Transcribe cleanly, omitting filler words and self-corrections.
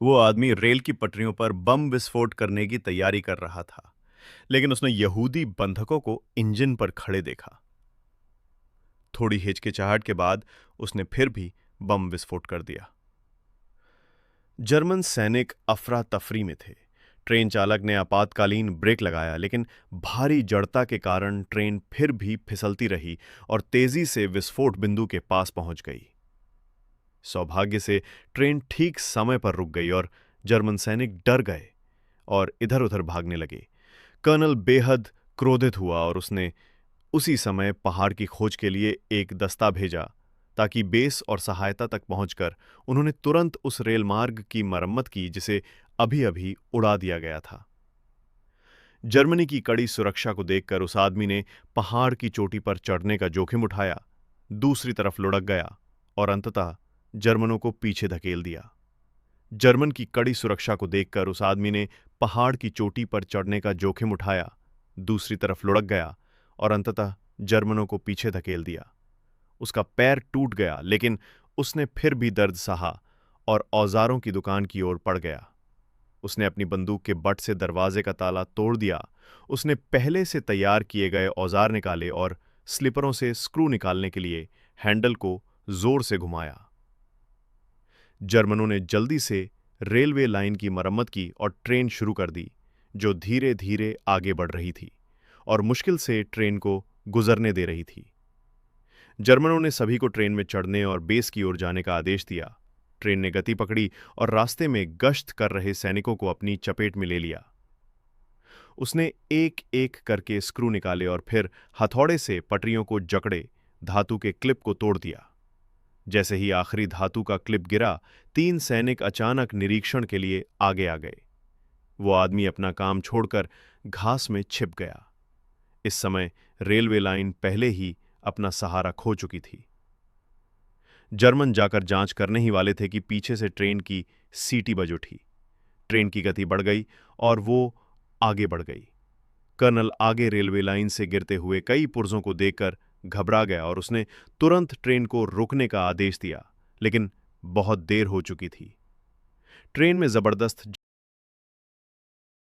वो आदमी रेल की पटरियों पर बम विस्फोट करने की तैयारी कर रहा था, लेकिन उसने यहूदी बंधकों को इंजन पर खड़े देखा। थोड़ी हिचकिचाहट के बाद उसने फिर भी बम विस्फोट कर दिया। जर्मन सैनिक अफरा तफरी में थे। ट्रेन चालक ने आपातकालीन ब्रेक लगाया, लेकिन भारी जड़ता के कारण ट्रेन फिर भी फिसलती रही और तेजी से विस्फोट बिंदु के पास पहुंच गई। सौभाग्य से ट्रेन ठीक समय पर रुक गई और जर्मन सैनिक डर गए और इधर उधर भागने लगे। कर्नल बेहद क्रोधित हुआ और उसने उसी समय पहाड़ की खोज के लिए एक दस्ता भेजा, ताकि बेस और सहायता तक पहुंचकर उन्होंने तुरंत उस रेल मार्ग की मरम्मत की जिसे अभी अभी उड़ा दिया गया था। जर्मनी की कड़ी सुरक्षा को देखकर उस आदमी ने पहाड़ की चोटी पर चढ़ने का जोखिम उठाया, दूसरी तरफ लुढ़क गया और अंततः जर्मनों को पीछे धकेल दिया। जर्मन की कड़ी सुरक्षा को देखकर उस आदमी ने पहाड़ की चोटी पर चढ़ने का जोखिम उठाया, दूसरी तरफ लुढ़क गया और अंततः जर्मनों को पीछे धकेल दिया। उसका पैर टूट गया, लेकिन उसने फिर भी दर्द सहा और औजारों की दुकान की ओर पड़ गया। उसने अपनी बंदूक के बट से दरवाजे का ताला तोड़ दिया। उसने पहले से तैयार किए गए औजार निकाले और स्लीपरों से स्क्रू निकालने के लिए हैंडल को जोर से घुमाया। जर्मनों ने जल्दी से रेलवे लाइन की मरम्मत की और ट्रेन शुरू कर दी, जो धीरे धीरे आगे बढ़ रही थी और मुश्किल से ट्रेन को गुजरने दे रही थी। जर्मनों ने सभी को ट्रेन में चढ़ने और बेस की ओर जाने का आदेश दिया। ट्रेन ने गति पकड़ी और रास्ते में गश्त कर रहे सैनिकों को अपनी चपेट में ले लिया। उसने एक एक करके स्क्रू निकाले और फिर हथौड़े से पटरियों को जकड़े धातु के क्लिप को तोड़ दिया। जैसे ही आखिरी धातु का क्लिप गिरा, 3 सैनिक अचानक निरीक्षण के लिए आगे आ गए। वो आदमी अपना काम छोड़कर घास में छिप गया। इस समय रेलवे लाइन पहले ही अपना सहारा खो चुकी थी। जर्मन जाकर जांच करने ही वाले थे कि पीछे से ट्रेन की सीटी बज उठी। ट्रेन की गति बढ़ गई और वो आगे बढ़ गई। कर्नल आगे रेलवे लाइन से गिरते हुए कई पुर्जों को देखकर घबरा गया और उसने तुरंत ट्रेन को रुकने का आदेश दिया, लेकिन बहुत देर हो चुकी थी। ट्रेन में जबरदस्त